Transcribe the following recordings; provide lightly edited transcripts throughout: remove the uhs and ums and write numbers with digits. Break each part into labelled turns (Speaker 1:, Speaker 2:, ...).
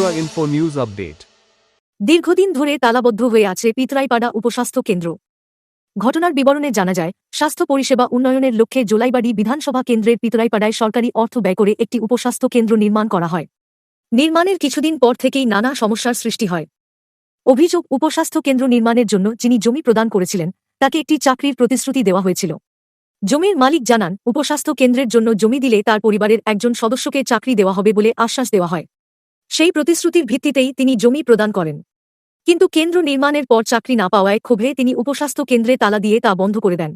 Speaker 1: Bangla Info News Update.
Speaker 2: দীর্ঘদিন ধরে তালাবদ্ধ হয়ে আছে পিতরাইপাড়া উপস্বাস্থ্য কেন্দ্র। ঘটনার বিবরণে জানা যায়, স্বাস্থ্য পরিষেবা উন্নয়নের লক্ষ্যে জোলাইবাড়ি বিধানসভা কেন্দ্রের পিতরাইপাড়ায় সরকারি অর্থ ব্যয় করে একটি উপস্বাস্থ্য কেন্দ্র নির্মাণ করা হয়। নির্মাণের কিছুদিন পর থেকেই নানা সমস্যার সৃষ্টি হয়। অভিযোগ, উপস্বাস্থ্য কেন্দ্র নির্মাণের জন্য যিনি জমি প্রদান করেছিলেন তাকে একটি চাকরির প্রতিশ্রুতি দেওয়া হয়েছিল। জমির মালিক জানান, উপস্বাস্থ্য কেন্দ্রের জন্য জমি দিলে তার পরিবারের একজন সদস্যকে চাকরি দেওয়া হবে বলে আশ্বাস দেওয়া হয়। সেই প্রতিশ্রুতির ভিত্তিতেই তিনি জমি প্রদান করেন। কিন্তু কেন্দ্র নির্মাণের পর চাকরি না পাওয়ায় ক্ষোভে তিনি উপস্বাস্থ্য কেন্দ্রে তালা দিয়ে তা বন্ধ করে দেন।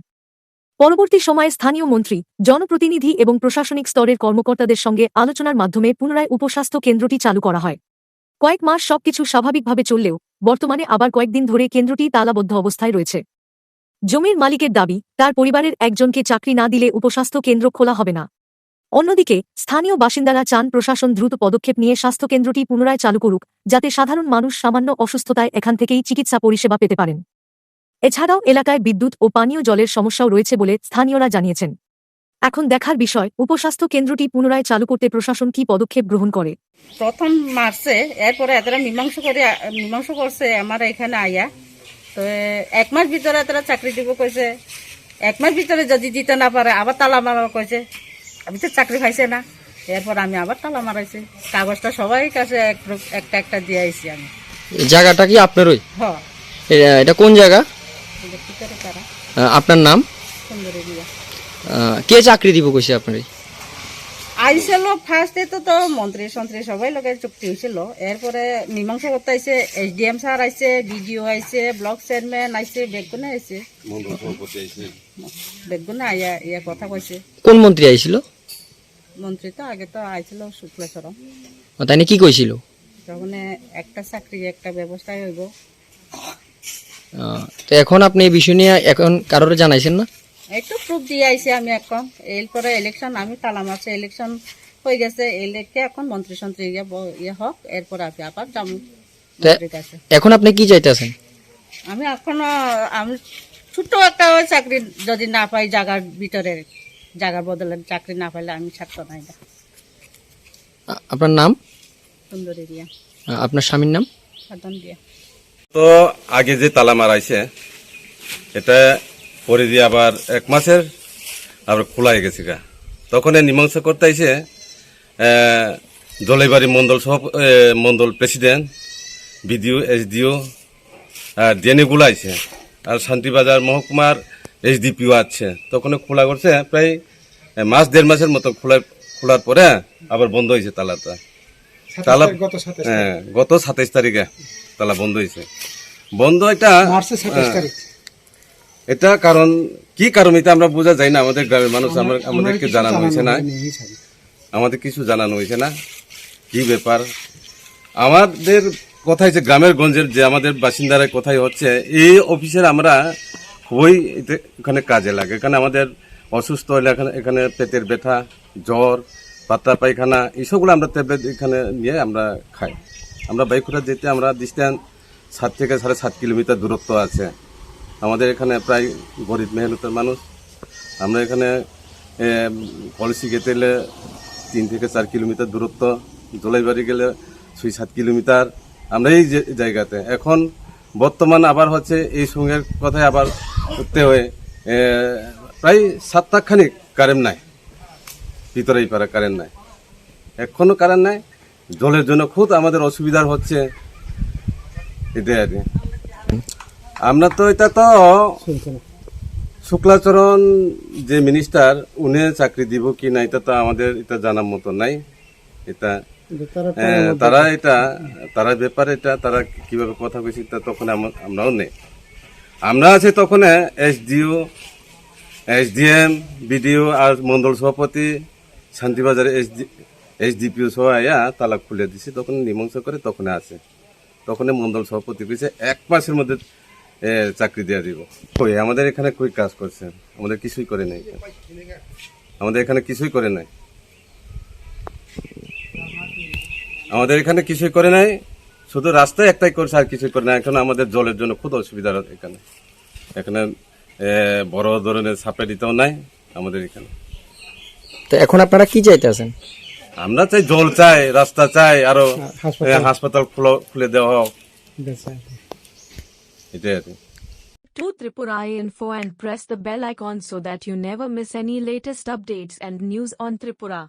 Speaker 2: পরবর্তী সময়ে স্থানীয় মন্ত্রী, জনপ্রতিনিধি এবং প্রশাসনিক স্তরের কর্মকর্তাদের সঙ্গে আলোচনার মাধ্যমে পুনরায় উপস্বাস্থ্য কেন্দ্রটি চালু করা হয়। কয়েক মাস সবকিছু স্বাভাবিকভাবে চললেও বর্তমানে আবার কয়েকদিন ধরে কেন্দ্রটি তালাবদ্ধ অবস্থায় রয়েছে। জমির মালিকের দাবি, তার পরিবারের একজনকে চাকরি না দিলে উপস্বাস্থ্য কেন্দ্র খোলা হবে না। অন্যদিকে স্থানীয় বাসিন্দারা চান প্রশাসন দ্রুত পদক্ষেপ নিয়ে স্বাস্থ্যকেন্দ্রটি পুনরায় চালু করুক, যাতে সাধারণ মানুষ সামান্য অসুস্থতায় এখান থেকেই চিকিৎসা পরিষেবা পেতে পারেন। এছাড়াও এলাকায় বিদ্যুৎ ও পানীয় জলের সমস্যাও রয়েছে বলে স্থানীয়রা জানিয়েছেন। এখন দেখার বিষয়, উপস্বাস্থ্য কেন্দ্রটি পুনরায় চালু করতে প্রশাসন কী পদক্ষেপ গ্রহণ করে।
Speaker 3: প্রথম মার্চে এরপরে এতটা মীমাংসা করছে আমার এখানে আইয়া, তো 1 মাস ভিতরে এতটা চাকরি দিব কইছে। 1 মাস ভিতরে যদি দিতে না পারে আবার তালা মারা কইছে। আমি তো চাকরি পাইছে না, এরপর আমি আবার তালা মারাইছি। কাগজটা সবাই কাছে একটা দিয়ে আইছি আমি।
Speaker 4: জায়গাটা কি আপনারই?
Speaker 3: হ্যাঁ।
Speaker 4: এটা কোন জায়গা? আপনার নাম?
Speaker 3: সুন্দরী দিয়া।
Speaker 4: কে চাকরি দিব কইছে আপনারই?
Speaker 3: আইছিল ফার্স্টে তো মন্ত্রী সবাই লোকের চুক্তি হয়েছিল। এরপরে মীমাংসা করতে আইছে, SDM স্যার আইছে, BDO আইছে, ব্লক চেয়ারম্যান আইছে, বেগুনে আইছে, বেগুনে আইয়া ইয়া কথা কইছে।
Speaker 4: কোন মন্ত্রী আইছিল?
Speaker 3: মন্ত্রী তো আগে তো আইছিল শুক্লেশ্বরম।
Speaker 4: তাই কি কইছিল?
Speaker 3: তখন একটা চাকরি একটা ব্যবস্থা হইব।
Speaker 4: তো এখন আপনি এই বিষয় নিয়ে এখন কারোর জানাইছেন না?
Speaker 3: একটু প্রুফ দিয়ে আইছি আমি এখন। এরপরে ইলেকশন আমি তালা মারছে, ইলেকশন হয়ে গেছে। এখন মন্ত্রী ইয়ে হোক, এরপর আমি আবার যাবো।
Speaker 4: এখন আপনি কি চাইতেছেন?
Speaker 3: আমি আমি ছোট্ট একটা চাকরি যদি না পাই, জায়গার ভিতরে জায়গার বদলে চাকরি না পাইলে আমি ছাড়ত নাই।
Speaker 4: আপনার নাম?
Speaker 3: সুন্দরী দিয়া।
Speaker 4: আপনার স্বামীর নাম?
Speaker 3: সাধন দিয়া।
Speaker 5: তো আগে যে তালা মারাইছে এটা পরে দিয়ে আবার 1 মাসের আবার খোলা হয়ে গেছে। তখন মীমাংসা করতে আইছে Jolaibari Mondal president, BDO, SDO আর DNA আইছে, আর শান্তিবাজার মহকুমার SDPO আছে। তখন খোলা করছে প্রায় 1.5 মাসের মতো। খোলার পরে আবার বন্ধ হয়েছে তালাটা। গত 27 তারিখে তালা বন্ধ হয়েছে। বন্ধ এটা কারণ কি কারণ এটা আমরা বোঝা যায় না। আমাদের গ্রামের মানুষ আমাদেরকে জানানো হয়েছে না, আমাদের কিছু জানানো হয়েছে না কি ব্যাপার। আমাদের কোথায় যে গ্রামের গঞ্জের যে আমাদের বাসিন্দারা কোথায় হচ্ছে, এই অফিসের আমরা খুবই এখানে কাজে লাগে। এখানে আমাদের অসুস্থ হলে এখানে পেটের ব্যথা, জ্বর, পাতলা পায়খানা, এইসবগুলো আমরা ট্যাবলেট এখানে নিয়ে আমরা খাই। আমরা বাইকুড়া যেতে আমরা ডিস্টেন্স 7 থেকে 7.5 কিলোমিটার দূরত্ব আছে। আমাদের এখানে প্রায় গরিব মেহনতের মানুষ। আমরা এখানে পলিসি গেতে গেলে 3 থেকে 4 কিলোমিটার দূরত্ব, জলাইবাড়ি গেলে 6-7 কিলোমিটার। আমরা এই জায়গাতে এখন বর্তমান আবার হচ্ছে এই সঙ্গের কথায় আবার করতে হয়ে প্রায় 7 লাখ খানিক কারেন্ট নাই, ভিতরেই পারে কারেন্ট নাই, এখনো কারেন্ট নাই। জলের জন্য খুব আমাদের অসুবিধার হচ্ছে। এটাই আর কি। আমরা তো এটা তো শুক্লাচরণ যে মিনিস্টার, উনি চাকরি দিব কি না এটা তো আমাদের এটা জানার মতো নাই। এটা তারা ব্যাপারে তারা কিভাবে কথা কইছে তখন আমরাও নেই। আমরা আছি তখন SDO, SDM, BDO আর মন্ডল সভাপতি, শান্তিবাজারে SDPO সহ আয়া তালা খুলে দিছে। তখন মীমাংসা করে তখন আছে। তখন মন্ডল সভাপতি কইছে 1 মাসের মধ্যে চাকরি দেওয়া দিব। আমাদের এখানে কই কাজ করছে? আমাদের কিছুই করে নাই। আমাদের এখানে কিছুই করে নাই। আমাদের এখানে কিছুই করে নাই, শুধু রাস্তায় একটাই করছে, আর কিছুই করে না। এখন আমাদের জলের জন্য খুব অসুবিধা এখানে বড় ধরনের সাপ্লাই দিতেও নাই আমাদের এখানে।
Speaker 4: তো এখন আপনারা কি চাইতেছেন?
Speaker 5: আমরা চাই জল চাই, রাস্তা চাই, আরো হাসপাতাল খুলে দেওয়া হোক, এটাই আর কি।
Speaker 1: To Tripura Info and press the bell icon so that you never miss any latest updates and news on Tripura.